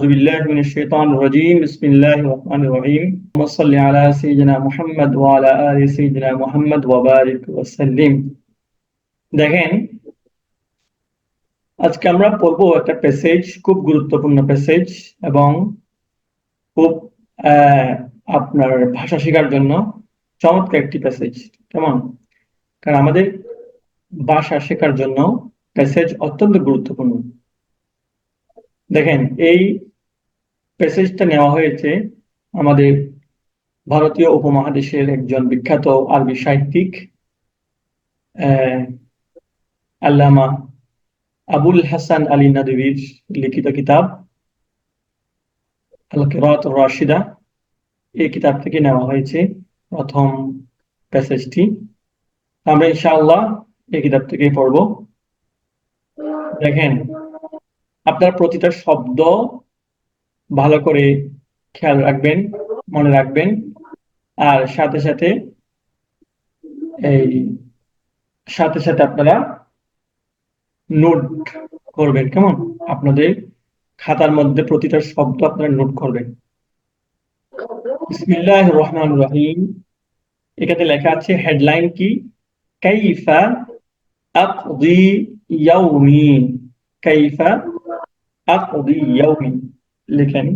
بالله من الشيطان الرجيم بسم الله الرحمن الرحيم اللهم صل على سيدنا محمد وعلى آل سيدنا محمد وبارك وسلم দেখেন আজকে আমরা পড়বো একটা প্যাসেজ খুব গুরুত্বপূর্ণ প্যাসেজ এবং খুব আপনার ভাষা শেখার জন্য চমৎকার একটি প্যাসেজ কেমন কারণ আমাদের ভাষা শেখার জন্য প্যাসেজ অত্যন্ত গুরুত্বপূর্ণ দেখেন এই প্যাসেজটা নেওয়া হয়েছে আমাদের ভারতীয় উপমহাদেশের একজন বিখ্যাত আরবি সাহিত্যিক আল্লামা আবুল হাসান আলী নদভীর লিখিত কিতাব আল কিরাত রাশিদা এই কিতাব থেকে নেওয়া হয়েছে প্রথম প্যাসেজটি। আমরা ইনশাআল্লাহ এই কিতাব থেকেই পড়ব। দেখেন আপনার প্রতিটা শব্দ ভালো করে খেয়াল রাখবেন, মনে রাখবেন, আর সাথে সাথে আপনারা নোট করবেন। কেমন আপনাদের খাতার মধ্যে প্রতিটা শব্দ আপনারা নোট করবেন। বিসমিল্লাহির রহমানির রহিম। এখানে লেখা আছে হেডলাইন কি, কাইফা আকদি ইয়াউমি, কাইফা আকদি ইয়াউমি লেখেন।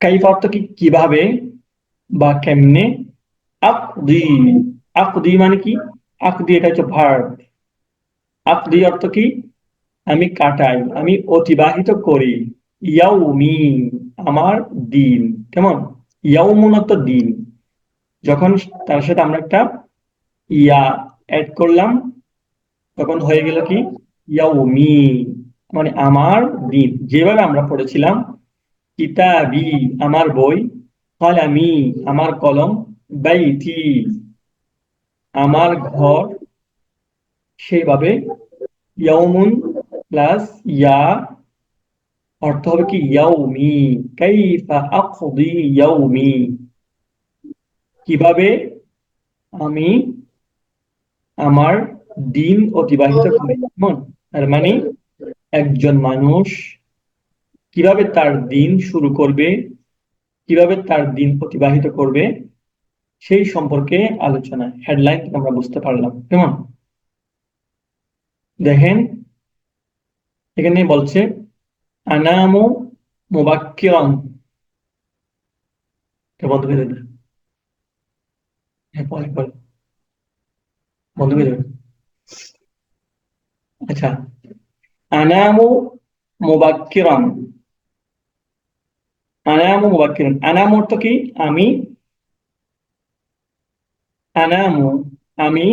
কাইফা অর্থ কি, কিভাবে বা কেমনে। আকদি, আকদি মানে কি, আকদি এটা হচ্ছে ভার্ব। আকদি অর্থ কি, আমি কাটাই, আমি অতিবাহিত করি। ইয়াউমি আমার দিন। কেমন, ইয়াউমুন অর্থ দিন। যখন তার সাথে আমরা একটা ইয়া অ্যাড করলাম তখন হয়ে গেল কি ইয়াউমি, মানে আমার দিন। যেভাবে আমরা পড়েছিলাম কিতাবি আমার বই, কলামি আমার কলম, বাইতি আমার ঘর, সেইভাবে ইয়াউমুন প্লাস ইয়া অর্থ হবে কি ইয়াউমি। কাইফা আকদি ইয়াউমি, কিভাবে আমি আমার দিন অতিবাহিত করি। কেমন, তার মানে একজন মানুষ কিভাবে তার দিন শুরু করবে, কিভাবে তার দিন অতিবাহিত করবে সেই সম্পর্কে আলোচনা। হেডলাইন থেকে আমরা বুঝতে পারলাম। কেমন, দেখেন এখানে বলছে আনামু মুবাক্কিরান। বন্ধ করে দেবে, হ্যাঁ পরে পরে বন্ধ করে দেবে। আচ্ছা, আনামু মুবাক্কিরান, আনামু মুবাক্কিরান। আনাম অর্থ কি, আমি। আনামু আমি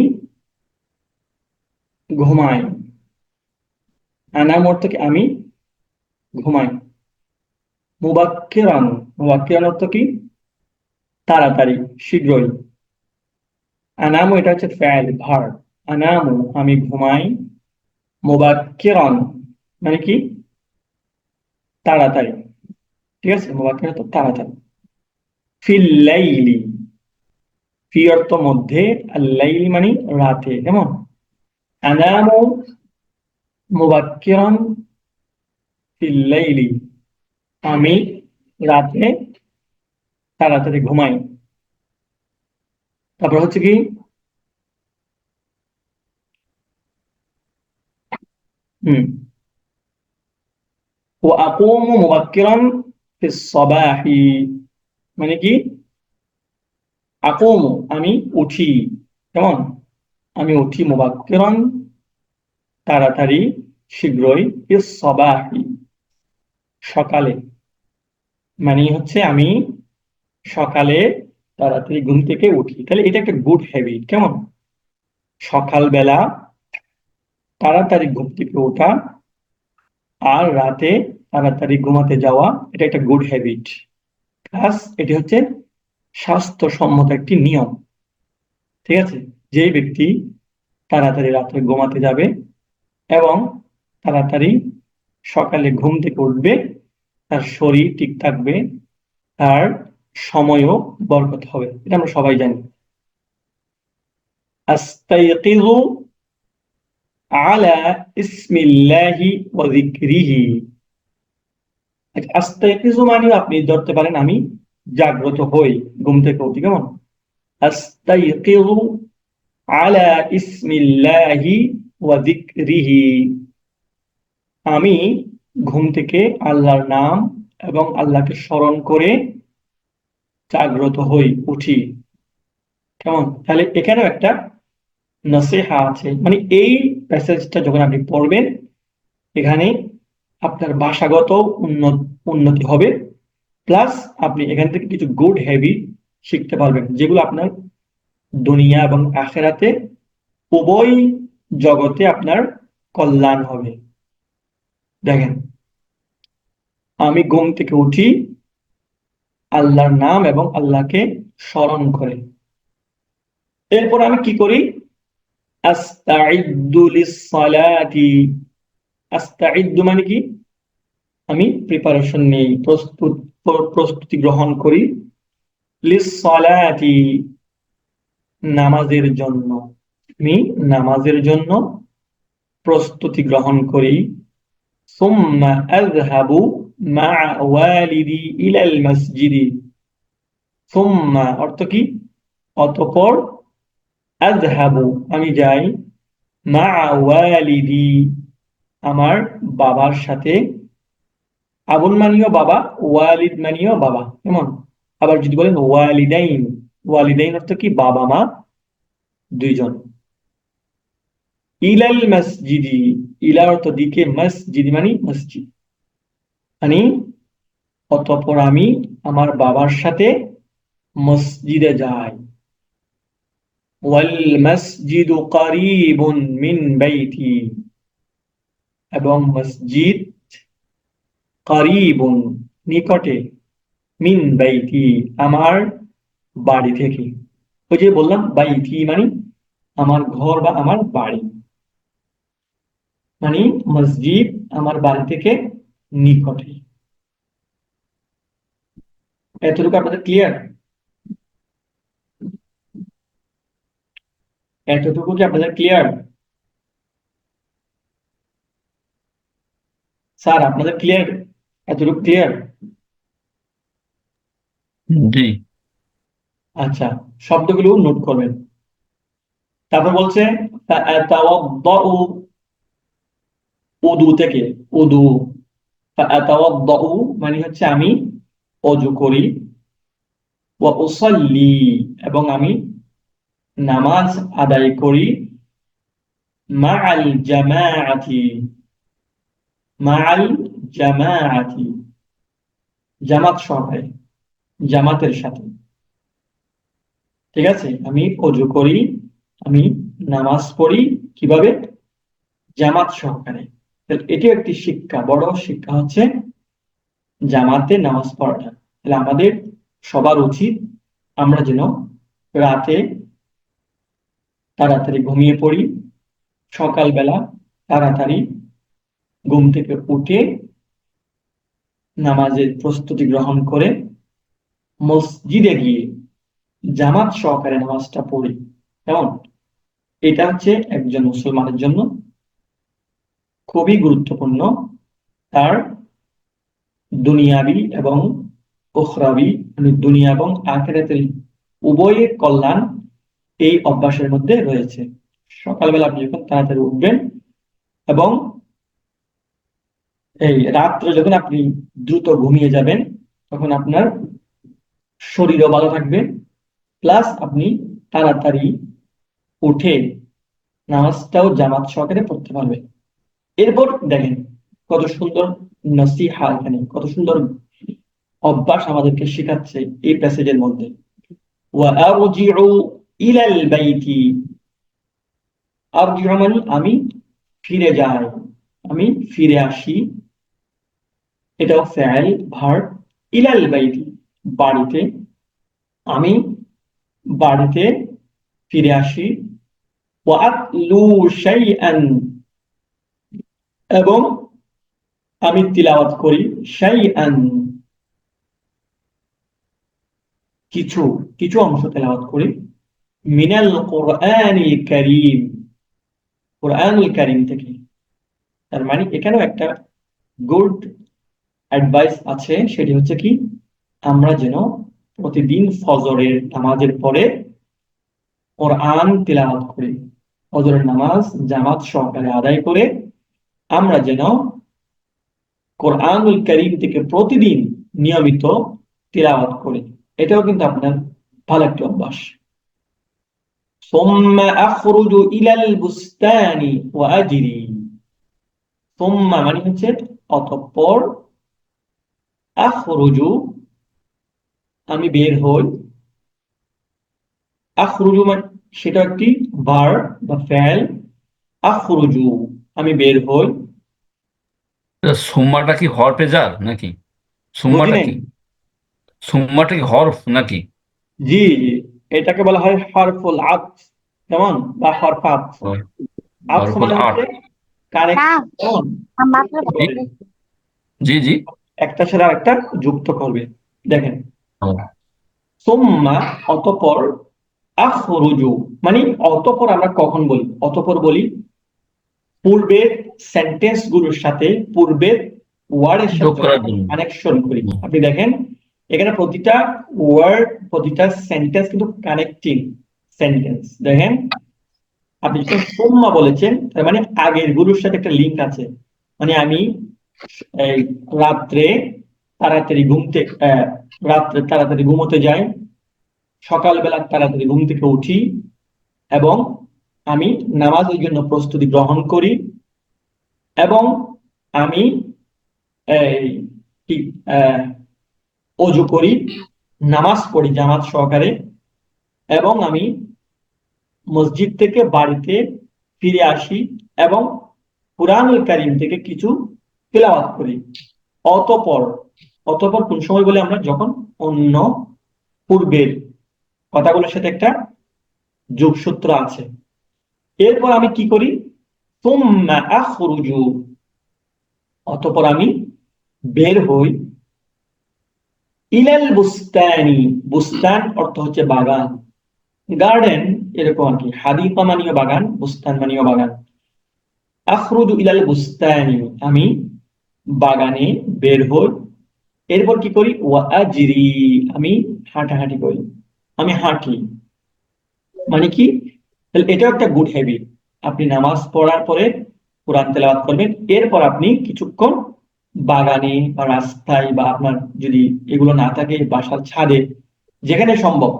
ঘুমাই। আনাম অর্থ কি, আমি ঘুমাই। মুবাক্কিরান, মুবাক্কিরান অর্থ কি, তাড়াতাড়ি, শীঘ্রই। আনামু এটা হচ্ছে ফেল, ভার্ব। আনামু আমি ঘুমাই, মুবাক্কিরান মানে কি তাড়াতাড়ি। ঠিক আছে, মুবাক্কিরান তো তাড়াতাড়ি। ফিল লাইলি, ফি অর্থ মধ্যে, আর লাইলি মানে রাতে। কেমন, আনামু মুবাক্কিরান ফিল লাইলি, আমি রাতে তাড়াতাড়ি ঘুমাই। তারপর হচ্ছে কি, হুম, ও আকুমু মুবাক্কিরান ফিস সাবাহি মানে কি, আকুমু আমি উঠি। কেমন, আমি উঠি, মুবাক্কিরান তাড়াতাড়ি, শীঘ্রই, ফিস সাবাহি সকালে, মানে হচ্ছে আমি সকালে তাড়াতাড়ি ঘুম থেকে উঠি। তাহলে এটা একটা গুড হ্যাবিট। কেমন, সকালবেলা তাড়াতাড়ি ঘুম থেকে ওঠা আর রাতে তাড়াতাড়ি ঘুমাতে যাওয়া, এটা একটা গুড হ্যাবিট। প্লাস এটি হচ্ছে স্বাস্থ্যসম্মত একটি নিয়ম। ঠিক আছে, যে ব্যক্তি তাড়াতাড়ি রাতে ঘুমাতে যাবে এবং তাড়াতাড়ি সকালে ঘুম থেকে উঠবে, তার শরীর ঠিক থাকবে, তার সময়ও বরকত হবে। এটা আমরা সবাই জানি। আস্তাইকিযু আলা ইসমিল্লাহি ওয়া যিকরিহি, আস্তাইকিজু মানেও আপনি ধরতে পারেন আমি জাগ্রত হই, ঘুম থেকে উঠি। কেমন? আস্তাইকিজু আলা ইসমিল্লাহি ওয়া যিকরিহি, আমি ঘুম থেকে আল্লাহর নাম এবং আল্লাহকে স্মরণ করে জাগ্রত হই, উঠি। কেমন? তাহলে এখানেও একটা নসিহা আছে, মানে এই প্যাসেজটা যখন আপনি পড়বেন এখানে আপনার ভাষাগত উন্নতি হবে, প্লাস আপনি এখান থেকে কিছু গুড হ্যাবিট শিখতে পারবেন, যেগুলো আপনার দুনিয়া এবং আখেরাতে উভয় জগতে আপনার কল্যাণ হবে। দেখেন, আমি ঘুম থেকে উঠি আল্লাহর নাম এবং আল্লাহকে স্মরণ করে। এরপর আমি কি করি? আস্তাইদ্দু লিস-সালাতি। আস্তাইদ্দু মানে কি? আমি প্রিপারেশন নেই, প্রস্তুতি গ্রহণ করি। লিস-সালাতি, নামাজের জন্য। আমি নামাজের জন্য প্রস্তুতি গ্রহণ করি। সুম্মা আযহাবু মা'a ওয়ালিদি ইলাল মসজিদি। সুম্মা অর্থ কি? অতঃপর, আযহাবু আমি যাই, মা'a ওয়ালিদি আমার বাবার সাথে। আবুন মানিও বাবা, ওয়ালিদ মানিও বাবা। কেমন? আবার যদি বলেন ওয়ালিদাইন, ওয়ালিদাইন অর্থ কি? বাবা মা দুইজন। ইলাল মসজিদি, ইলা অর্থ দিকে, মসজিদি মানে মসজিদ, মানে অতঃপর আমি আমার বাবার সাথে মসজিদে যাই। ওয়াল মসজিদু কারীবুন মিন বাইতি, এবং মসজিদ কারীবুন নিকটে, মিন বাইতি আমার বাড়ি থেকে। ওই যে বললাম বাইতি মানে আমার ঘর বা আমার বাড়ি, মানে মসজিদ আমার বাড়ি থেকে নিকটে। এতটুকু আপনাদের ক্লিয়ার? এতটুকু কি আপনাদের ক্লিয়ার? স্যার আপনাদের ক্লিয়ার? এতটুকু ক্লিয়ার? জি। আচ্ছা, শব্দগুলো নোট করবেন। তারপর বলছে ফাআতাওয়াদ্দাউ, উদু থেকে, উদু। ফাআতাওয়াদ্দাউ মানে হচ্ছে আমি অজু করি। ওয়া উসাল্লি এবং আমি নামাজ আদায় করি। মাআল জামাআতি, মাআল জামাআতি জামাত সহকারে, জামাতের সাথে। ঠিক আছে? আমি অজু করি, আমি নামাজ পড়ি কিভাবে? জামাত সহকারে। তাহলে এটি একটি শিক্ষা, বড় শিক্ষা হচ্ছে জামাতে নামাজ পড়াটা। তাহলে আমাদের সবার উচিত আমরা যেন রাতে তাড়াতাড়ি ঘুমিয়ে পড়ি, সকালবেলা তাড়াতাড়ি ঘুম থেকে উঠে নামাজের প্রস্তুতি গ্রহণ করে মসজিদে গিয়ে জামাত সহকারে নামাজটা পড়ি। কেমন? এটা হচ্ছে একজন মুসলমানের জন্য খুবই গুরুত্বপূর্ণ। তার দুনিয়াবি এবং উখরাবি, মানে দুনিয়া এবং আখিরাতের উভয়ের কল্যাণ এই অভ্যাসের মধ্যে রয়েছে। সকালবেলা আপনি যখন তাড়াতাড়ি উঠবেন এবং এই রাত্রে যখন আপনি দ্রুত ঘুমিয়ে যাবেন, তখন আপনার শরীরও ভালো থাকবে, প্লাস আপনি তাড়াতাড়ি উঠে নামাজটাও জামাত সহকারে পড়তে পারবেন। এরপর দেখেন কত সুন্দর নসিহা, এখানে কত সুন্দর অভ্যাস আমাদেরকে শেখাচ্ছে এই প্যাসেজের মধ্যে। ওয়া আরজিউ ইলাল বাইতি, আরজিউ মানে আমি ফিরে যাই, আমি ফিরে আসি। এটাও ফেল ভার্ব। ইলাল বাইতি বাড়িতে, আমি বাড়িতে ফিরে আসি। ওয়া আতলু শাইআন এবং আমি তিলাওয়াত করি। শাইআন কিছু, কিছু অংশ তেলাওয়াত করি। মিনাল কোরআনিল কারীম, কোরআনুল কারীম থেকে। তার মানে এখানেও একটা গুড অ্যাডভাইস আছে, সেটি হচ্ছে কি, আমরা যেন প্রতিদিন ফজরের নামাজের পরে কোরআন তিলাওয়াত করি। ফজরের নামাজ জামাত সহকারে আদায় করে আমরা যেন কোরআনুল কারীম থেকে প্রতিদিন নিয়মিত তিলাওয়াত করি। এটাও কিন্তু আপনার ভালো একটা অভ্যাস। সুম্মা আখরুজু ইলাল বুস্তানি ওয়া আজরি। সুম্মা মানে হচ্ছে অতঃপর, আখরুজু আমি বের হই, আখরুজু মানে সেটা একটি ভার্ব বা ফেল। আখরুজু আমি বের হই। সুম্মাটা কি হরফে জার নাকি? বুঝি সুম্মাটা নাই? কি? সুম্মাটা কি হরফ নাকি? জি জি, এটাকে বলা হয় হরফুল আতফ, কেমন, বা হরফ আতফ। ও, আতফ হরফুল মানে আট। হচ্ছে কানেকশন, কেমন, জি করে জি জি। একটা সাথে আরেকটা যুক্ত করবে। দেখেন, ও, সুম্মা অতঃপর, আখরুজু মানে অতঃপর আমরা কখন বলি? অতঃপর বলি পূর্বের সেন্টেন্স গুলোর সাথে, পূর্বের ওয়ার্ডের সাথে যোগ যখন করার জন্য। কানেকশন করি। হুম। আপনি দেখেন এখানে প্রতিটা ওয়ার্ড, প্রতিটা সেন্টেন্স কিন্তু কানেক্টিং সেন্টেন্স। দেখেন, আপনি যখন সুম্মা বলেছেন তার মানে আগের গুলোর সাথে একটা লিঙ্ক আছে। মানে আমি এই রাত্রে তাড়াতাড়ি রাত্রে তাড়াতাড়ি ঘুমোতে যাই, সকালবেলা তাড়াতাড়ি ঘুম থেকে উঠি, এবং আমি নামাজের জন্য প্রস্তুতি গ্রহণ করি, এবং আমি এই কি অজু করি, নামাজ পড়ি জামাত সহকারে, এবং আমি মসজিদ থেকে বাড়িতে ফিরে আসি এবং কুরআনুল কারীম থেকে কিছু তিলাওয়াত করি। অতঃপর, অতঃপর কোন সময় বলে আমরা? যখন অন্য পূর্বের কথাগুলোর সাথে একটা যোগসূত্র আছে। এরপর আমি কি করি? সুম্মা আখরুজু, অতঃপর আমি বের হই, ইলাল বুস্তানি, বুস্তান অর্থ হচ্ছে বাগান, গার্ডেন, এরকম আর কি। হাদিকা মানিও বাগান, বুস্তান মানিও বাগান। আখরুজু ইলাল বুস্তানি, আমি বাগানে বের হই। এরপর কি করি? ওয়া আজরি, আমি হাঁটাহাঁটি করি, আমি হাঁটি। মানে কি? তাহলে এটাও একটা গুড হ্যাবিট। আপনি নামাজ পড়ার পরে কোরআন তেলাওয়াত করবেন, এরপর আপনি কিছুক্ষণ বাগানে বা রাস্তায়, বা আপনার যদি এগুলো না থাকে বাসার ছাদে, যেখানে সম্ভব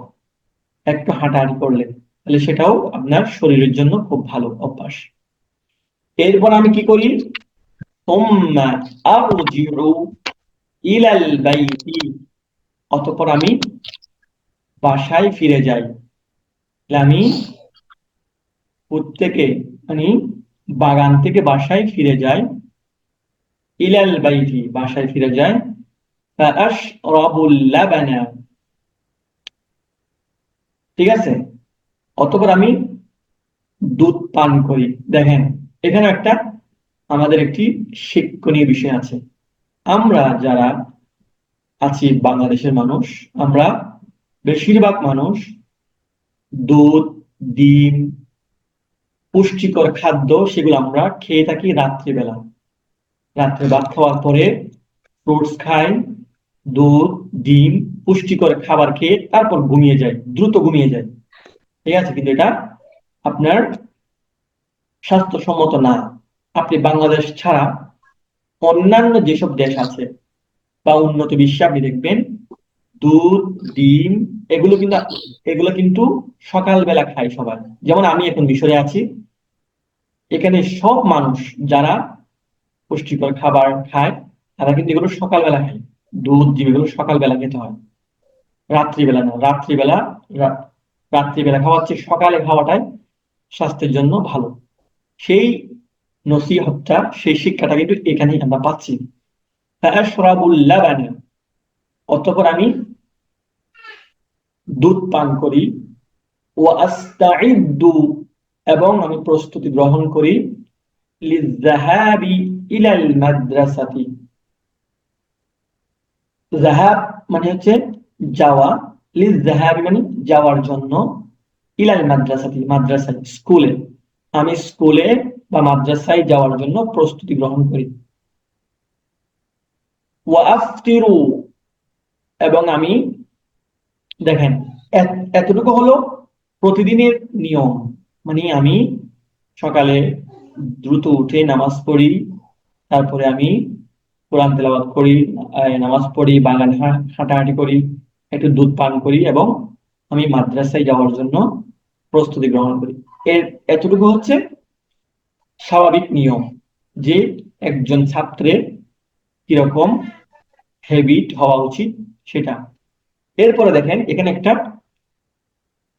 একটু হাঁটাহাঁটি করলেন, তাহলে সেটাও আপনার শরীরের জন্য খুব ভালো অভ্যাস। এরপর আমি কি করি? সুম্মা আরজিউ ইলাল বাইতি, অতঃপর আমি বাসায় ফিরে যাই। তাহলে আমি থেকে মানে বাগান থেকে বাসায় ফিরে যাই, ইলাল বাইতি বাসায় ফিরে যায়, ফাআশরাবুল লাবানা, ঠিক আছে, অতঃপর আমি দুধ পান করি। দেখেন, এখানে একটা আমাদের একটি শিক্ষণীয় বিষয় আছে। আমরা যারা আছি বাংলাদেশের মানুষ, আমরা বেশিরভাগ মানুষ দুধ, ডিম, পুষ্টিকর খাদ্য সেগুলো আমরা খেয়ে থাকি রাত্রিবেলা। রাত্রে ভাত খাওয়ার পরে ফ্রুটস খাই, দুধ, ডিম, পুষ্টিকর খাবার খেয়ে তারপর ঘুমিয়ে যায়, দ্রুত ঘুমিয়ে যায়। ঠিক আছে, কিন্তু এটা আপনার স্বাস্থ্যসম্মত না। আপনি বাংলাদেশ ছাড়া অন্যান্য যেসব দেশ আছে বা উন্নত বিশ্বে আপনি দেখবেন দুধ, ডিম, এগুলো কিন্তু এগুলো কিন্তু সকালবেলা খায় সবাই। যেমন আমি এখন মিশরে আছি, এখানে সব মানুষ যারা পুষ্টিকর খাবার খায় তারা কিন্তু এগুলো সকালবেলা খায়। দুধ, ডিম এগুলো সকালবেলা খেতে হয়, রাত্রিবেলা না। রা- রাত্রিবেলা খাওয়ার চেয়ে সকালে খাওয়াটাই স্বাস্থ্যের জন্য ভালো। সেই নসিহতটা, সেই শিক্ষাটা কিন্তু এখানেই আমরা পাচ্ছি। ফাআশরাবুল লাবানা, অতঃপর আমি দুধ পান করি, ওয়া আস্তাইদ্দু, এবং আমি প্রস্তুতি গ্রহণ করি, লিযযাহাবি ইলাল মাদ্রাসাতি। যাহাব মানে হচ্ছে যাওয়া, লিযযাহাবি মানে যাওয়ার জন্য, ইলাল মাদ্রাসাতি মাদ্রাসায়, স্কুলে, আমি স্কুলে বা মাদ্রাসায় যাওয়ার জন্য প্রস্তুতি গ্রহণ করি। ওয়া আফতিরু, এবং আমি, দেখেন এতটুকু হলো প্রতিদিনের নিয়ম, মানে আমি সকালে দ্রুত উঠে নামাজ পড়ি, তারপরে আমি কোরআন তেলাওয়াত করি, নামাজ পড়ি, বাগানে হাঁটাহাঁটি করি, একটু দুধ পান করি, এবং আমি মাদ্রাসায় যাওয়ার জন্য প্রস্তুতি গ্রহণ করি। এতটুকু হচ্ছে স্বাভাবিক নিয়ম, যে একজন ছাত্রের কিরকম হ্যাবিট হওয়া উচিত সেটা। এরপরে দেখেন এখানে একটা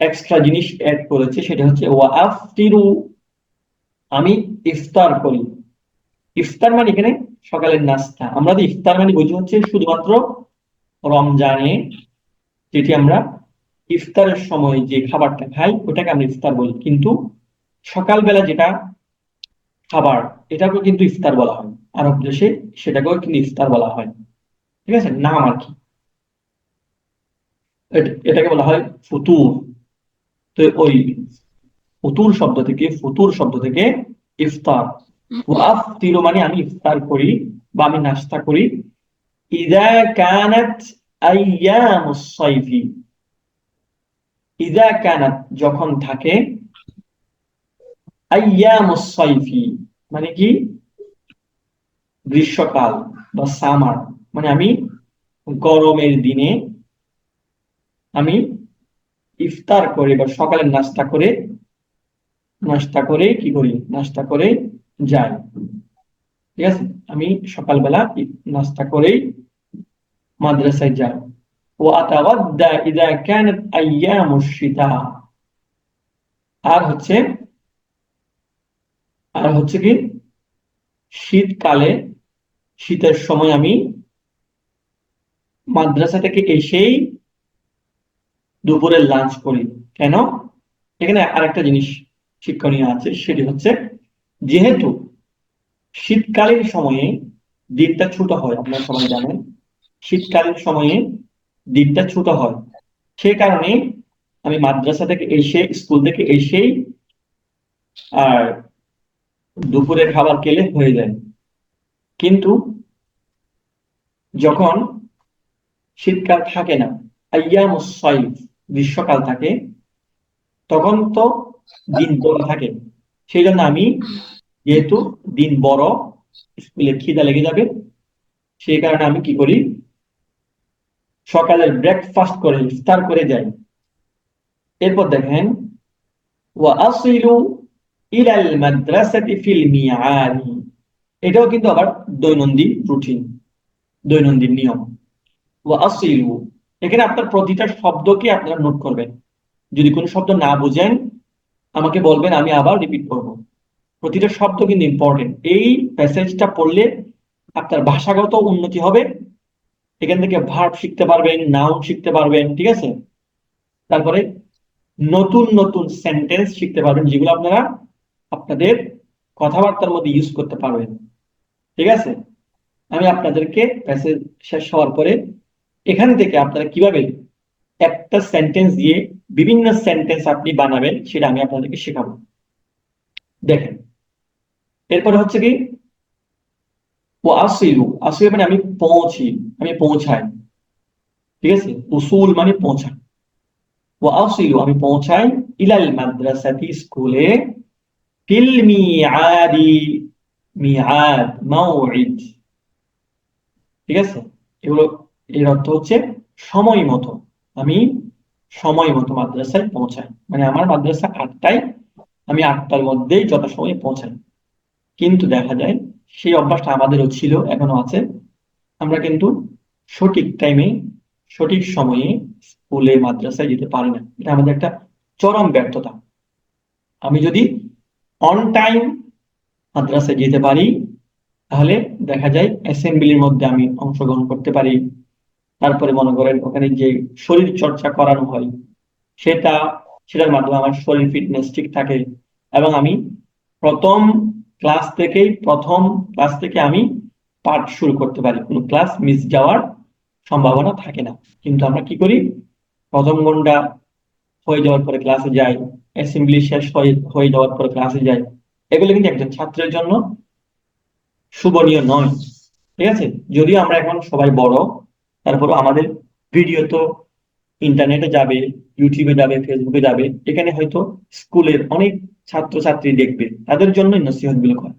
এক্সট্রা জিনিস অ্যাড করেছে, সেটা হচ্ছে ওয়া আফতিরু, আমি ইফতার করি। ইফতার মানে এখানে সকালের নাস্তা। আমরা তো ইফতার মানে বুঝি হচ্ছে শুধুমাত্র রমজানে যেটি আমরা ইফতারের সময় যে খাবারটা খাই ওটাকে আমরা ইফতার বলি, কিন্তু সকালবেলা যেটা খাবার এটাকেও কিন্তু ইফতার বলা হয়। আরব দেশে সেটাকেও কিন্তু ইফতার বলা হয়, ঠিক আছে, নাম আর কি। এটাকে বলা হয় ফুতুর। তো ওই ফুতুর শব্দ থেকে ইফতার। ওয়াফতিরু মানে আমি ইফতার করি বা আমি নাস্তা করি। ইযা কানাত আইয়ামুস সাইফি, ইযা কানাত যখন থাকে, আইয়ামুস সাইফি মানে কি গ্রীষ্মকাল বা সামার, মানে আমি গরমের দিনে আমি ইফতার করে বা সকালে নাস্তা করে কি করি, নাস্তা করে যাই, ঠিক আছে, আমি সকালবেলা নাস্তা করেই মাদ্রাসায় যাই। ওয়াতাওয়াদ্দা ইযা কানাত আইয়ামুশ শিতা, আর হচ্ছে কি শীতকালে, শীতের সময় আমি মাদ্রাসা থেকে এসেই দুপুরের লাঞ্চ করি। কেন? এখানে আরেকটা জিনিস শিক্ষণীয় আছে, সেটি হচ্ছে যেহেতু শীতকালীন সময়ে দিনটা ছোট হয়, আপনারা সবাই জানেন শীতকালীন সময়ে দিনটা ছোট হয়, সে কারণে আমি মাদ্রাসা থেকে এসে, স্কুল থেকে এসেই আর দুপুরের খাবার খেলে হয়ে যায়। কিন্তু যখন শীতকাল থাকে না, আইয়ামুস সাইফ গ্রীষ্মকাল থাকে, তখন তো দিন বড় থাকে, সেই জন্য আমি, যেহেতু দিন বড়, স্কুলে খিদা লেগে যাবে, সেই কারণে আমি কি করি, সকালের ব্রেকফাস্ট করে ইফতার করে যাই। এরপর দেখেন ওয়া আসিলু ইলাল মাদ্রাসাতি ফিল মিআদ, এটাও কিন্তু আবার দৈনন্দিন রুটিন, দৈনন্দিন নিয়ম। ওয়া আসিলু, এখানে আপনার প্রতিটা শব্দকে আপনারা নোট করবেন, যদি কোনো শব্দ না বুঝেন আমাকে বলবেন, আমি আবার রিপিট করব। প্রতিটা শব্দ কিন্তু ইম্পর্টেন্ট। এই প্যাসেজটা পড়লে আপনার ভাষাগত উন্নতি হবে, এখান থেকে ভার্ব শিখতে পারবেন, নাউন শিখতে পারবেন, ঠিক আছে, তারপরে নতুন নতুন সেন্টেন্স শিখতে পারবেন, যেগুলো আপনারা আপনাদের কথাবার্তার মধ্যে ইউজ করতে পারবেন, ঠিক আছে। আমি আপনাদেরকে প্যাসেজ শেষ হওয়ার পরে এখান থেকে আপনারা কিভাবে একটা সেন্টেন্স দিয়ে বিভিন্ন সেন্টেন্স আপনি বানাবেন সেটা আমি আপনাদেরকে শেখাবো। দেখেন এরপরে হচ্ছে কি ও আসিলু, আসিলু মানে আমি পৌঁছি, আমি পৌঁছাই, ঠিক আছে, উসুল মানে পৌঁছা। ও আসিলু আমি পৌঁছাই, ইলাল মাদ্রাসাতি স্কুলে, ফিল মিআদি, মিআদ মাউইদ, ঠিক আছে, এগুলো এর অর্থ হচ্ছে সময় মতো, আমি সময় মতো মাদ্রাসায় পৌঁছাই, মানে আমার মাদ্রাসা 8টায়, আমি 8টার মধ্যেই যথাসময়ে পৌঁছাই। কিন্তু দেখা যায় সেই অভ্যাসটা আমাদেরও ছিল, এখনো আছে, আমরা কিন্তু সঠিক টাইমে সঠিক সময়ে স্কুলে মাদ্রাসায় যেতে পারি না, এটা আমাদের একটা চরম ব্যর্থতা। আমি যদি অন টাইম মাদ্রাসায় যেতে পারি, তাহলে দেখা যায় অ্যাসেম্বলির মধ্যে আমি অংশগ্রহণ করতে পারি, তারপরে মনে করেন ওখানে যে শরীর চর্চা করানো হয় সেটা, সেটার মাধ্যমে আমার শরীর ফিটনেস ঠিক থাকে, এবং আমি প্রথম প্রথম ক্লাস থেকে আমি পাঠ শুরু করতে পারি, কোনো ক্লাস মিস যাওয়ার সম্ভাবনা থাকে না। কিন্তু আমরা কি করি, প্রথম ঘন্টা হয়ে যাওয়ার পরে ক্লাসে যাই, অ্যাসেম্বলি শেষ হয়ে যাওয়ার পরে ক্লাসে যাই, এগুলো কিন্তু একজন ছাত্রের জন্য শুভনীয় নয়। ঠিক আছে, যদিও আমরা এখন সবাই বড়, তারপরও আমাদের ভিডিও তো ইন্টারনেটে যাবে, ইউটিউবে যাবে, ফেসবুকে যাবে, এখানে হয়তো স্কুলের অনেক ছাত্রছাত্রী দেখবে, তাদের জন্যই নসিহত গুলো করে।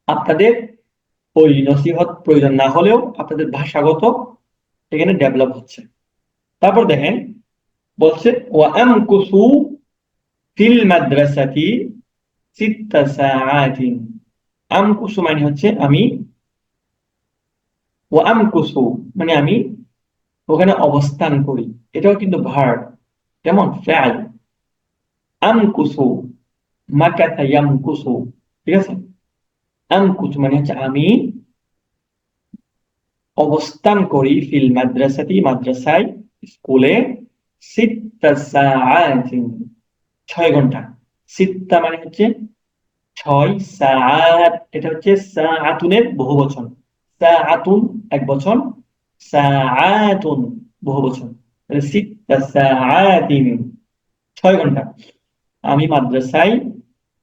আপনাদের ওই নসিহত প্রয়োজন না হলেও আপনাদের ভাষাগত এখানে ডেভেলপ হচ্ছে। তারপর দেখেন বলছে ওয়া আমকুসু ফিল মাদ্রাসাতি সিত্তা সাআতিন। আমকুসু মানে হচ্ছে আমি, ওয়া আমকুসু মানে আমি ওখানে অবস্থান করি, এটাও কিন্তু ভার্ব, কেমন ফেল। আমকুসু, মাকাতা ইয়ামকুসু, ঠিক আছে। আমকুসু মানে হচ্ছে আমি অবস্থান করি, ফিল মাদ্রাসাতি মাদ্রাসায়, স্কুলে, সিত্তা সাআতিন 6 ঘন্টা। সিত্তা মানে হচ্ছে 6, সাআত এটা হচ্ছে সাআতুনের বহুবচন। সাআতুন এক বচন, সাআতুন বহুবচন, তাহলে সিত্তা সাআতিন 6 ঘন্টা আমি মাদ্রাসায়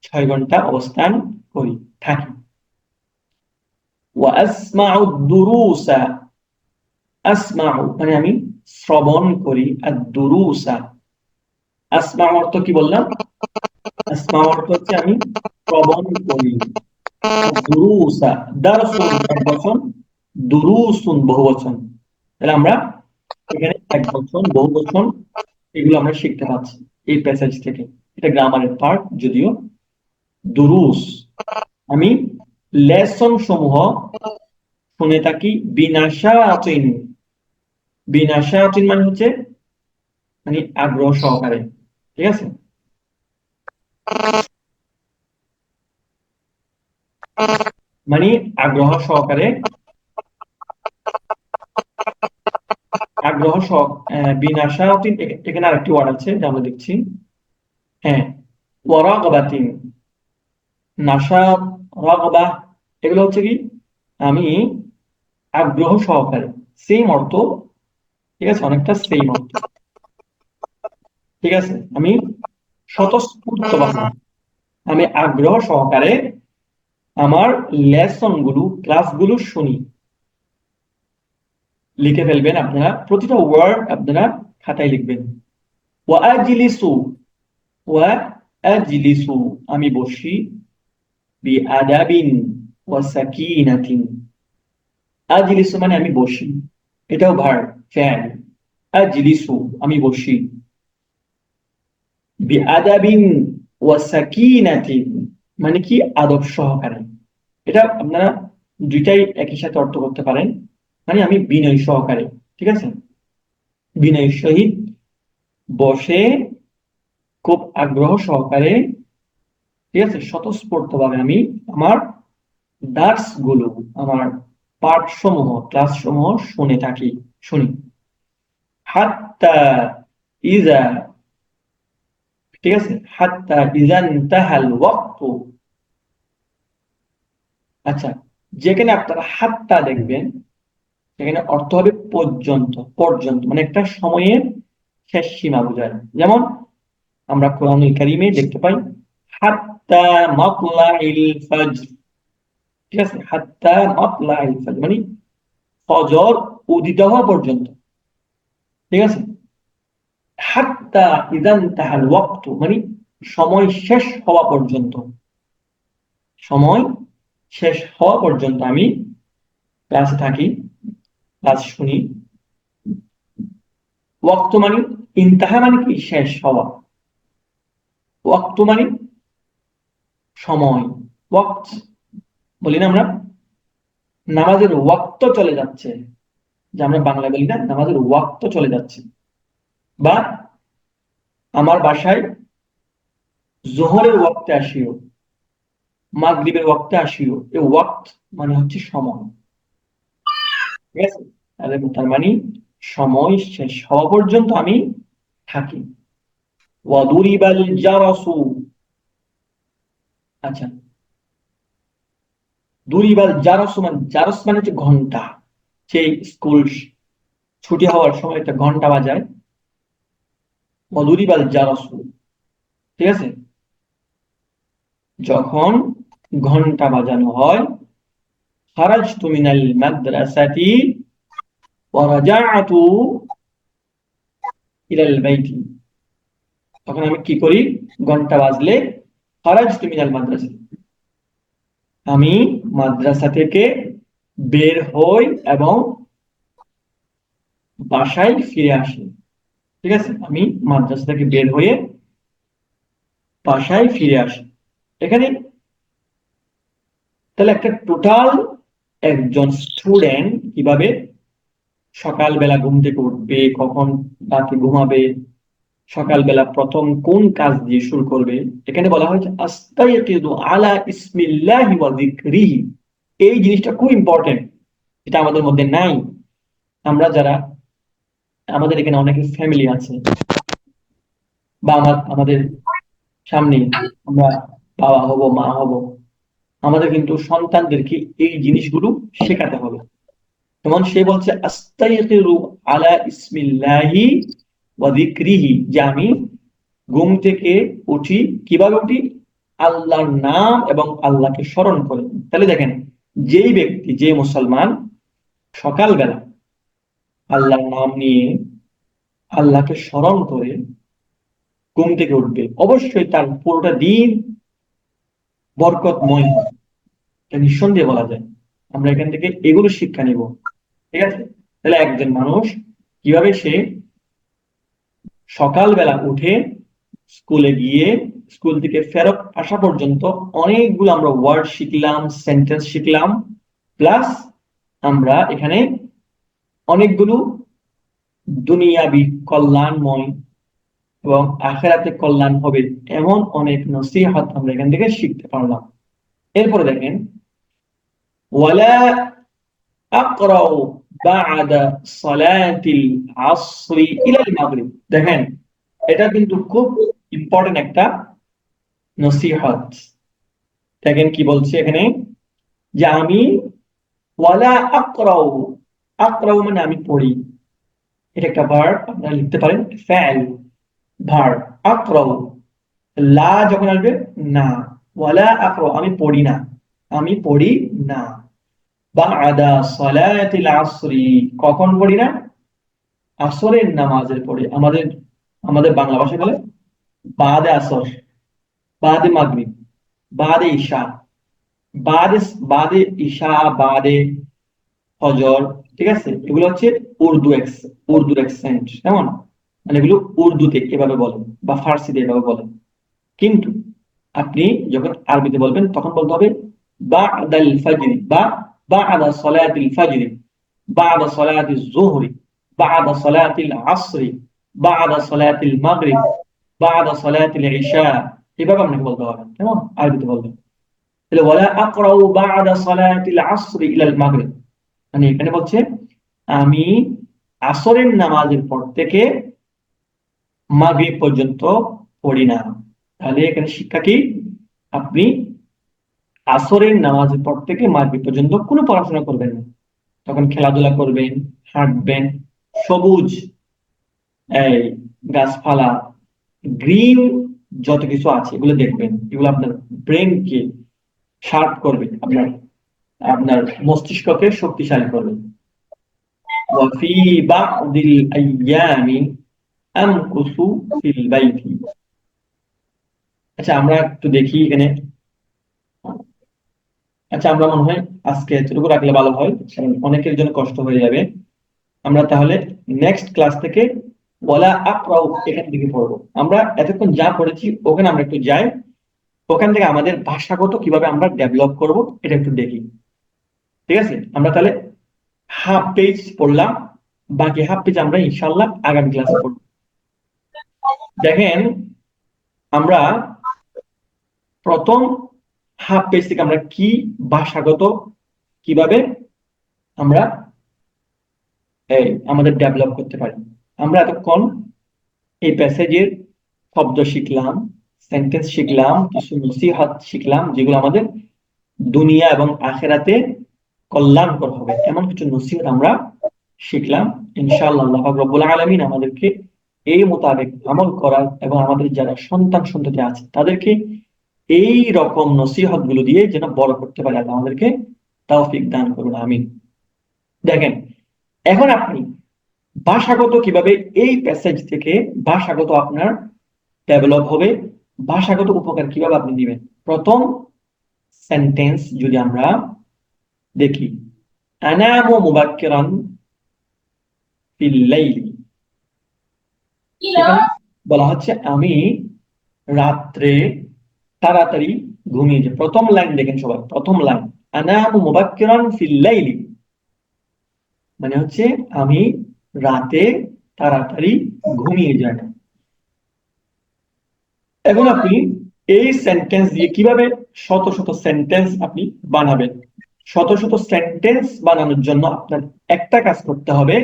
6 ঘন্টা অবস্থান করি, থাকি। ওয়া আসমাউ দুরুসা, আসমাউ মানে আমি শ্রবণ করি, আর দুরুসা, আসমাউ অর্থ কি বললাম, আসমাউ অর্থ হচ্ছে আমি শ্রবণ করি। দুরুসা, দারসুন এক বচন, দুরুসুন বহুবচন, তাহলে আমরা এখানে এক বচন বহু বচন এগুলো আমরা শিখতে পাচ্ছি এই প্যাসেজ থেকে। এটা গ্রামারের পার্ট যদিও। দুরুস আমি লেসন সমূহ শুনে থাকি, বিনাশাতিন, বিনাশাতিন মানে হচ্ছে মানে আগ্রহ সহকারে, ঠিক আছে। মানে আগ্রহ সহকারে, আগ্রহ সহ, বিনাশাতিন এখানে আরেকটি ওয়ার্ড আছে যা আমরা দেখছি, হ্যাঁ, ওয়ারাগবাতিন, নাশাত, রাগবা, এগুলো হচ্ছে কি আমি আগ্রহ সহকারে, সেম অর্থ, ঠিক আছে, অনেকটা সেম অর্থ, ঠিক আছে। আমি স্বতঃস্ফূর্তভাবে, আমি আগ্রহ সহকারে আমার লেসন গুলো, ক্লাসগুলো শুনি। লিখে ফেলবেন আপনারা, প্রতিটা ওয়ার্ড আপনারা খাতায় লিখবেন। ওয়া আজলিসু, ওয়া আজলিসু আমি বসি, বি আদাবিন ওয়া সাকিনাতিন, আজলিসু মানে আমি বসি, এটাও ভার্ব, ফেল। আজলিসু আমি বসি, বিআদাবিন ওয়া সাকিনাতিন মানে কি আদব সহকারে। এটা আপনারা দুইটাই একই সাথে অর্থ করতে পারেন, মানে আমি বিনয় সহকারে, ঠিক আছে, বিনয় সহিত বসে, খুব আগ্রহ সহকারে, ঠিক আছে, স্বতঃস্ফূর্ত ভাবে আমি আমার দার্স গুলো, আমার পাঠ সমূহ, ক্লাস সমূহ শুনে থাকি, শুনি। হাত্তা ইজা, ঠিক আছে, হাত্তা ইজা ইনতাহাল ওয়াক্ত। আচ্ছা, যেখানে আপনারা হাত্তা দেখবেন সেখানে অর্থ হবে পর্যন্ত, পর্যন্ত মানে একটা সময়ের শেষ সীমা বোঝায়। যেমন আমরা কোরআনুল কারীমে দেখতে পাই হাত্তা মাতলাইল ফাজর, ঠিক আছে, হাত্তা মাতলাইল ফাজর মানে ফজর উদিত হওয়া পর্যন্ত, ঠিক আছে। হাত্তা ইযান তাহাল ওয়াক্ত মানে সময় শেষ হওয়া পর্যন্ত, সময় শেষ হওয়া পর্যন্ত আমি ক্লাসে থাকি, ক্লাস শুনি। ওয়াক্ত মানে, ইন্তাহা মানে কি শেষ হওয়া, ওয়াক্ত মানে সময়, ওয়াক্ত বলি না আমরা, নামাজের ওয়াক্ত চলে যাচ্ছে, যে আমরা বাংলা বলি না নামাজের ওয়াক্ত চলে যাচ্ছে, বা আমার বাসায় জোহরের ওয়াক্তে আসিও, মাগরিবের ওয়াক্তে আসিও, এই ওয়াক্ত মানে হচ্ছে সময়, ঠিক আছে। তার মানে সময় শেষ হওয়া পর্যন্ত আমি থাকি। ওয়াদুরিবাল জারাসু, আচ্ছা, দুরিবাল জারাসু মানে, জারস মানে হচ্ছে ঘন্টা, সেই স্কুল ছুটি হওয়ার সময় একটা ঘন্টা বাজায়, ওয়াদুরিবাল জারাসু, ঠিক আছে, যখন ঘন্টা বাজানো হয়, খারাজতু মিনাল মাদ্রাসাতি ওয়া রাজা'তু ইলাল বাইতি, তখন আমি কি করি? ঘন্টা বাজলে খারাজতু মিনাল মাদ্রাসা, আমি মাদ্রাসা থেকে বের হই এবং বাসায় ফিরে আসি। ঠিক আছে, আমি মাদ্রাসা থেকে বের হয়ে বাসায় ফিরে আসি। এখানে তাহলে একটা টোটাল একজন স্টুডেন্ট কিভাবে সকালবেলা ঘুম থেকে উঠবে, কখন রাতে ঘুমাবে, সকালবেলা প্রথম কোন কাজ দিয়ে শুরু করবে, এখানে বলা হয়েছে আস্তাইকিযু আলা ইসমিল্লাহি ওয়া যিকরিহি। এই জিনিসটা খুব ইম্পর্টেন্ট, এটা আমাদের মধ্যে নাই। আমরা যারা, আমাদের এখানে অনেকের ফ্যামিলি আছে, বা আমাদের সামনে আমরা বাবা হব, মা হব, আমাদের কিন্তু সন্তানদেরকে এই জিনিসগুলো শেখাতে হবে। যেমন সে বলছে আস্তাইকিযু আলা ইসমিল্লাহি ওয়া যিকরিহি, যে আমি ঘুম থেকে উঠি, কিভাবে উঠি? আল্লাহর নাম এবং আল্লাহকে স্মরণ করে। তাহলে দেখেন, যেই ব্যক্তি, যে মুসলমান সকালবেলা আল্লাহর নাম নিয়ে আল্লাহকে স্মরণ করে ঘুম থেকে উঠবে, অবশ্যই তার পুরোটা দিন বরকতময় হবে, এটা নিঃসন্দেহে বলা যায়। আমরা এখান থেকে এগুলো শিক্ষা নিব। ঠিক আছে, তাহলে একজন মানুষ কিভাবে সে সকালবেলা উঠে স্কুলে গিয়ে স্কুল থেকে ফেরত আসা পর্যন্ত অনেকগুলো আমরা ওয়ার্ড শিখলাম, সেন্টেন্স শিখলাম, প্লাস আমরা এখানে অনেকগুলো দুনিয়াবি কল্যাণময় এবং আখেরাতে কল্যাণ হবে এমন অনেক নসিহত আমরা এখান থেকে শিখতে পারলাম। এরপরে দেখেন, ওয়ালা আকরাউ বা'দা সালাতিল আসরি ইলাল মাগরিব। দেখেন, এটা কিন্তু খুব ইম্পর্টেন্ট একটা নসিহত। দেখেন কি বলছে এখানে, যে আমি ওয়ালা আকরাউ, আকরাউ মানে আমি পড়ি, এটা একটা ভার্ব, আপনারা লিখতে পারেন ফাইল, ভার্ব আকরাউ, লা যখন আসবে না, ওয়ালা আকরাউ আমি পড়ি না, আমি পড়ি না, বা'দা সালাতিল আসরি কখন পড়ি না? আসরের নামাজের পড়ি। আমাদের আমাদের বাংলা ভাষায় বলে বাদে আসর, বাদে মাগরিব, বাদে ঈশা, বাদে বাদে ঈশা, বাদে ফজর। ঠিক আছে, এগুলো হচ্ছে উর্দুর অ্যাকসেন্ট, কেমন, মানে এগুলো উর্দুতে এভাবে বলেন বা ফার্সিতে এভাবে বলেন। কিন্তু আপনি যখন আরবিতে বলবেন তখন বলতে হবে বা'দাল ফাজরি, বা বা'দা সালাতিল ফাজরি, বা'দা সালাতিজ যুহরি, বা'দা সালাতিল আসরি, বা'দা সালাতিল মাগরিব, বা'দা সালাতিল ঈশা, এভাবে আপনাকে বলতে হবে, কেমন, আরবিতে বলবেন। তাহলে ওয়ালা আকরাউ বা'দা সালাতিল আসরি ইলাল মাগরিব, মানে এখানে বলছে আমি আসরের নামাজের পর থেকে মাগরিব পর্যন্ত পড়ি না। তাহলে এখানে শিক্ষা কি? আপনি আসরের নামাজের পর থেকে মাগরিব পর্যন্ত কোনো পড়াশোনা করবেন না, তখন খেলাধুলা করবেন, হাঁটবেন, সবুজ এই গাছপালা, গ্রিন যত কিছু আছে এগুলো দেখবেন, এগুলো আপনার ব্রেনকে শার্প করবে, আপনার আপনার মস্তিষ্ককে শক্তিশালী করবে। ওয়াফি বা'দিল আইয়ামি আমকুসু ফিল বাইতি। আচ্ছা আমরা একটু দেখি এখানে। আচ্ছা আমরা মনে হয় আজকে এতটুকু রাখলে ভালো হয়, কারণ অনেকের জন্য কষ্ট হয়ে যাবে। আমরা তাহলে নেক্সট ক্লাস থেকে ওয়ালা আকরাউ এখান থেকে পড়বো। আমরা এতক্ষণ যা পড়েছি ওখানে আমরা একটু যাই, ওখান থেকে আমাদের ভাষাগত কিভাবে আমরা ডেভেলপ করব এটা একটু দেখি। ঠিক আছে, আমরা তাহলে হাফ পেজ পড়লাম, বাকি হাফ পেজ আমরা ইনশাল্লাহ আগামী ক্লাসে পড়ব। দেখেন, আমরা প্রথম হাফ পেজ থেকে আমরা কি ভাষাগত কিভাবে আমরা আমাদের ডেভেলপ করতে পারি। আমরা এতক্ষণ এই প্যাসেজের শব্দ শিখলাম, সেন্টেন্স শিখলাম, কিছু নসিহত শিখলাম, যেগুলো আমাদের দুনিয়া এবং আখেরাতে কল্যাণকর হবে এমন কিছু নসিহত আমরা শিখলাম। ইনশাআল্লাহ আল্লাহ পাক রব্বুল আলামিন আমাদেরকে এই মোতাবেক আমল করার এবং আমাদের যারা সন্তান সন্ততি আছে তাদেরকে এই রকম নসিহত গুলো দিয়ে যেন বড় করতে পারে, আল্লাহ আমাদেরকে তৌফিক দান করুন, আমিন। দেখেন, এখন আপনি ভাষাগত কিভাবে এই প্যাসেজ থেকে ভাষাগত আপনার ডেভেলপ হবে, ভাষাগত উপকার কিভাবে আপনি দিবেন। প্রথম সেন্টেন্স যদি আমরা দেখি, আনামু মুবাক্কিরান ফিল লাইলি, এখানে বলা হচ্ছে আমি রাত্রে তাড়াতাড়ি ঘুমিয়ে যাই। প্রথম লাইন দেখেন সবাই, প্রথম লাইন, আনামু মুবাক্কিরান ফিল লাইলি, মানে হচ্ছে আমি রাতে তাড়াতাড়ি ঘুমিয়ে যাই। এখন আপনি এই সেন্টেন্স দিয়ে কিভাবে শত শত সেন্টেন্স আপনি বানাবেন। শত শত সেন্টেন্স বানানোর জন্য আপনার একটা কাজ করতে হবে,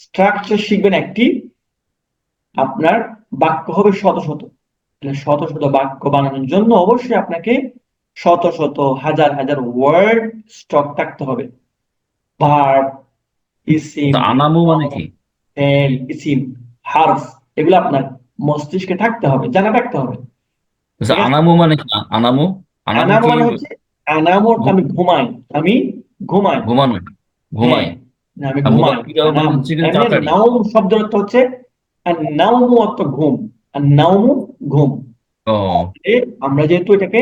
স্ট্রাকচার শিখবেন একটি, আপনার বাক্য হবে শত শত। শত শত বাক্য বানানোর জন্য অবশ্যই আপনাকে শত শত হাজার হাজার ওয়ার্ড স্টক থাকতে হবে। ভার্ব, ইসিম, আনামু মানে কি? ফেল, ইসিম, হার্ফ, এগুলো আপনার মস্তিষ্কে থাকতে হবে, জানা থাকতে হবে। ঠিক আছে, আনামু মানে কি? আনামু, আনামু আনাম কি? মানে হচ্ছে, আনাম অর্থ আমি ঘুমাই, আমি ঘুমাই। ঘুমানো, হ্যাঁ, ঘুমাই। না, আমি আর ঘুমাই। মুবাক্কিরা মানে আনাম, হচ্ছে কিন্তু এমনি তাড়াতাড়ি। নাউম শব্দের অর্থ হচ্ছে, আর নাউমু অর্থ ঘুম, আর নাউমু ঘুম। ও, আমরা যেহেতু এটাকে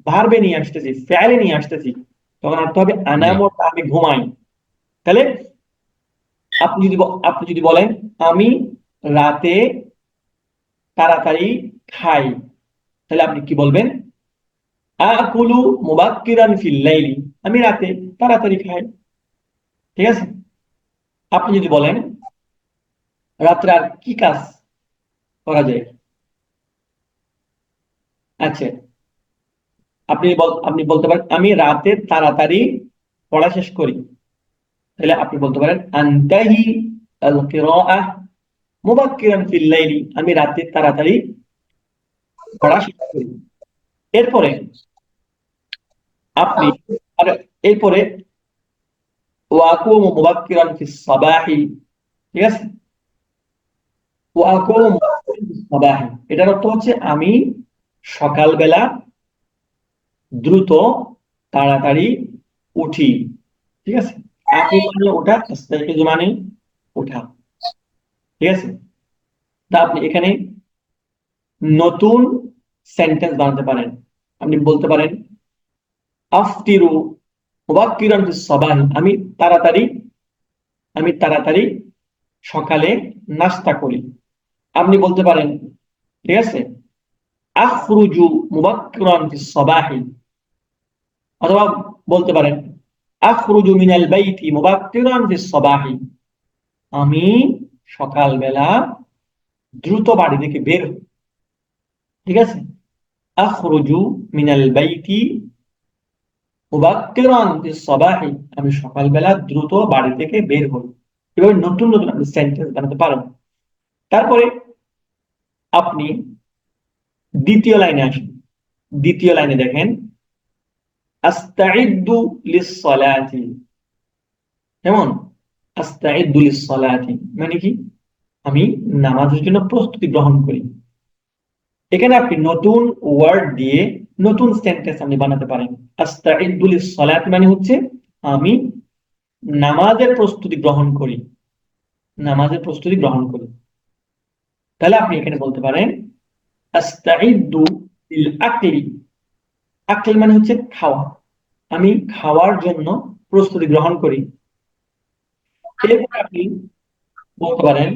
ভার্বে নিয়ে আসতেছি, ফেলে নিয়ে আসতেছি, তখন অর্থ হবে জি। আনাম অর্থ আমি ঘুমাই। তাহলে আপনি যদি বলেন আমি রাতে তাড়াতাড়ি খাই, তাহলে আপনি কি বলবেন, আকুলু মুবাক্কিরান ফিল লাইলি, আমি রাতে তাড়াতাড়ি খাই। ঠিক আছে, আপনি যদি বলেন রাত্রে আর কি কাজ করা যায়, আচ্ছা, আপনি বলতে পারেন আমি রাতে তাড়াতাড়ি পড়া শেষ করি, তাহলে আপনি বলতে পারেন আনতাহি আল কিরাআহ মুবাক্কিরান ফিল লাইলি, আমি রাতে তাড়াতাড়ি পড়া শেষ করি। এরপরে আপনি, আর এরপরে ওয়াকুমু মুবাক্কিরান ফিস সাবাহি, ঠিক আছে, ওয়াকুমু মুবাক্কিরান ফিস সাবাহি, এটার অর্থ হচ্ছে আমি সকালবেলা দ্রুত তাড়াতাড়ি উঠি। ঠিক আছে, আপনি মানে ওটা, আস্তাইকিযু মানে ওঠা। ঠিক আছে, তা আপনি এখানে নতুন সেন্টেন্স বানাতে পারেন। আপনি বলতে পারেন আফতিরু মুবাক্কিরান ফিস সাবাহি, আমি তাড়াতাড়ি সকালে নাস্তা করি। আপনি বলতে পারেন, ঠিক আছে, আখরুজু মুবাক্কিরান ফিস সাবাহি, অথবা বলতে পারেন আখরুজু মিনাল বাইতি মুবাক্কিরান ফিস সাবাহি, আমি সকালবেলা দ্রুত বাড়ি থেকে বের হই। ঠিক আছে, আখরুজু মিনাল বাইতি মুবাক্কিরান ফিস সাবাহি, আমি সকালবেলা দ্রুত বাড়ি থেকে বের হই। এভাবে নতুন নতুন আপনি সেন্টেন্স বানাতে পারেন। তারপরে আপনি দ্বিতীয় লাইনে আসেন। দ্বিতীয় লাইনে দেখেন, আস্তাইদ্দু লিস-সালাতি, কেমন, আস্তাইদ্দু লিস-সালাতি মানে কি, আমি নামাজের জন্য প্রস্তুতি গ্রহণ করি। এখানে আপনি নতুন ওয়ার্ড দিয়ে নতুন সেন্টেন্স আপনি বানাতে পারেন। আস্তাইদ্দু লিস-সালাতি মানে হচ্ছে আমি নামাজের প্রস্তুতি গ্রহণ করি, নামাজের প্রস্তুতি গ্রহণ করি। তাহলে আপনি এখানে বলতে পারেন আস্তাইদ্দু লিল আকলি, আকল মানে হচ্ছে খাওয়া, আমি খাওয়ার জন্য প্রস্তুতি গ্রহণ করি। এরপর আপনি বলতে পারেন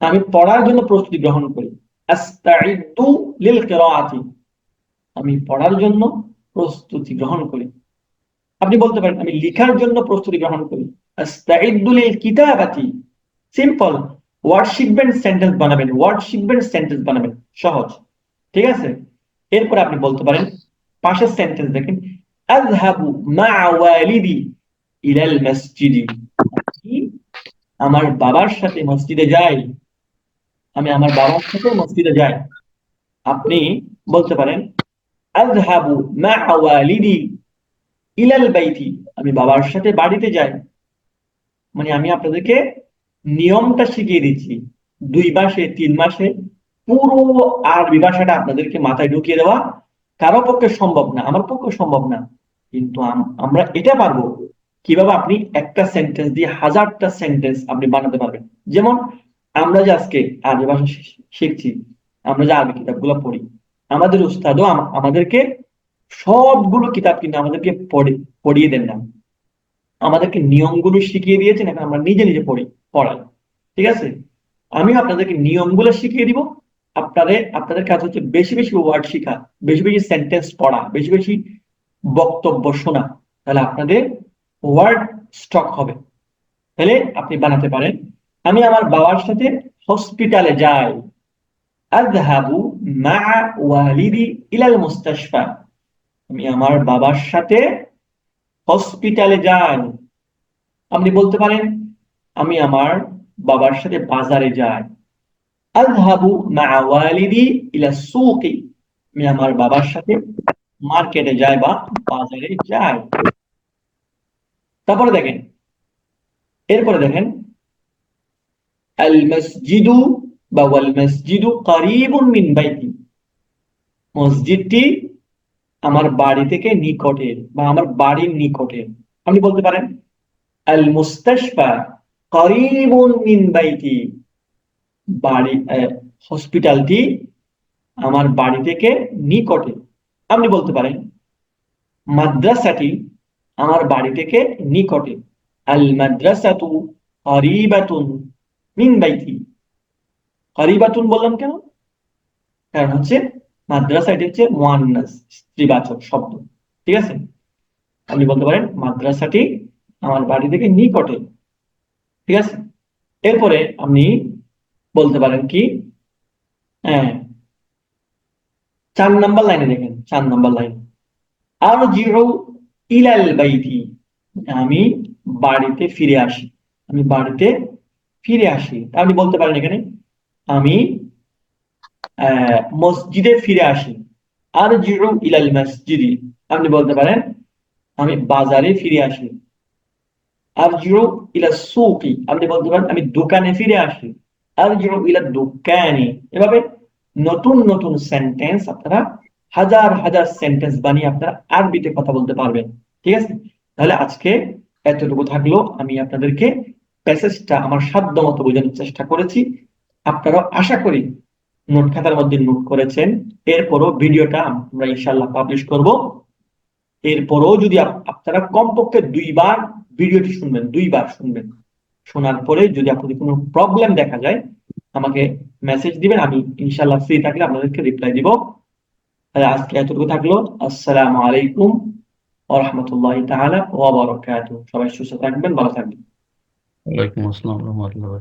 আমি পড়ার জন্য প্রস্তুতি গ্রহণ করি, আস্তাইদ্দু লিল কিরাআতি, আমি পড়ার জন্য প্রস্তুতি গ্রহণ করি। আপনি বলতে পারেন আমি লেখার জন্য প্রস্তুতি গ্রহণ করি, আস্তাইদ্দু লিল কিতাবাতি। সিম্পল ওয়ার্ড শিখবেন, সেন্টেন্স বানাবেন, ওয়ার্ড শিখবেন, সেন্টেন্স বানাবেন, সহজ। ঠিক আছে, এরপর আপনি বলতে পারেন, পাশের সেন্টেন্স দেখেন, আযহাবু মা ওয়ালিদি ইলাল মসজিদি, আমার বাবার সাথে মসজিদে যাই, আমি আমার বাবার সাথে মসজিদে যাই। আপনি বলতে পারেন আযহাবু মা ওয়ালিদি ইলাল বাইতি, আমি বাবার সাথে বাড়িতে যাই। মানে আমি আপনাদেরকে নিয়মটা শিখিয়ে দিচ্ছি, 2 মাসে 3 মাসে পুরো আরবি ভাষাটা আপনাদেরকে মাথায় ঢুকিয়ে দেওয়া কারো পক্ষে সম্ভব না, আমার পক্ষে সম্ভব না। কিন্তু আমরা এটা পারবো কিভাবে আপনি একটা সেন্টেন্স দিয়ে হাজারটা সেন্টেন্স আপনি বানাতে পারবেন। যেমন আমরা যে আজকে আরবি ভাষা শিখছি, আমরা যে আরবি কিতাবগুলো পড়ি, আমাদের উস্তাদও আমাদেরকে সবগুলো কিতাব কিন্তু আমাদেরকে পড়িয়ে দেন না, আমাদেরকে নিয়মগুলো শিখিয়ে দিয়েছেন, এখন আমরা নিজে নিজে পড়াই। ঠিক আছে, আমিও আপনাদেরকে নিয়মগুলো শিখিয়ে দিব। আপনাদের কাজ হচ্ছে বেশি বেশি ওয়ার্ড শেখা, বেশি বেশি সেন্টেন্স পড়া, বেশি বেশি বক্তব্য শোনা। তাহলে আপনাদের ওয়ার্ড স্টক হবে, তাহলে আপনি বানাতে পারেন। আমি আমার বাবার সাথে হসপিটালে যাই। আযহাবু মা ওয়ালিদি ইলাল মুস্তাশফা। আমি আমার বাবার সাথে হসপিটালে যাই। আপনি বলতে পারেন আমি আমার বাবার সাথে বাজারে যাই। আযহাবু মা ওয়ালিদি ইলা সুকি। আমি আমার বাবার সাথে মার্কেটে যাই বা বাজারে যাই। তারপরে দেখেন, এরপরে দেখেন আল মসজিদু বা ওয়াল মসজিদু কারীবুন মিন বাইতি। মসজিদটি আমার বাড়ি থেকে নিকটে বা আমার বাড়ির নিকটে। আপনি বলতে পারেন আল মুস্তাশফা কারীবুন মিন বাইতি। বাড়ি হসপিটালটি আমার বাড়ি থেকে নিকটে। আপনি বলতে পারেন মাদ্রাসাটি আমার বাড়ি থেকে নিকটে। আল মাদ্রাসাতু কারীবাতুন মিন বাইতি। কারীবাতুন বললাম কেন? কারণ হচ্ছে মাদ্রাসা এটি হচ্ছে মুয়ান্নাস, স্ত্রীবাচক শব্দ। ঠিক আছে, আপনি বলতে পারেন মাদ্রাসাটি আমার বাড়ি থেকে নিকটে। ঠিক আছে, এরপরে আপনি বলতে পারেন কি, হ্যাঁ, 4 নম্বর লাইনে দেখেন, 4 নম্বর লাইন আরজিউ ইলাল বাইতি। আমি বাড়িতে ফিরে আসি। আমি বাড়িতে ফিরে আসি। আপনি বলতে পারেন এখানে আমি মসজিদে ফিরে আসি। আরজিউ ইলাল মসজিদি। আপনি বলতে পারেন আমি বাজারে ফিরে আসি। আরজিউ ইলা সুকি। আপনি বলতে পারেন আমি দোকানে ফিরে আসি। আরজিউ ইলা দোকানি। এভাবে নতুন নতুন সেন্টেন্স আপনারা হাজার হাজার সেন্টেন্স বানিয়ে আপনারা আরবিতে কথা বলতে পারবেন। ঠিক আছে, তাহলে আজকে এতটুকু থাকলো। আমি আপনাদেরকে প্যাসেজটা আমার সাধ্য মতো বোঝানোর চেষ্টা করেছি। আপনারাও আশা করি নোট খাতার মধ্যে নোট করেছেন। এরপরও ভিডিওটা আমরা ইনশাল্লাহ পাবলিশ করব। এরপরও যদি আপনারা কমপক্ষে 2 বার ভিডিওটি শুনবেন, 2 বার শুনবেন। শোনার পরে যদি আপনাদের কোনো প্রবলেম দেখা যায় আমাকে মেসেজ দিবেন, আমি ইনশাল্লাহ ফ্রি থাকলে আপনাদেরকে রিপ্লাই দিব। তাহলে আজকে এতটুকু থাকলো। আসসালামু আলাইকুম ওয়া রাহমাতুল্লাহি তাআলা ওয়া বারাকাতুহু। সবাই সুস্থ থাকবেন, ভালো থাকবেন। ওয়ালাইকুম আসসালাম রহমতুল্লাহ।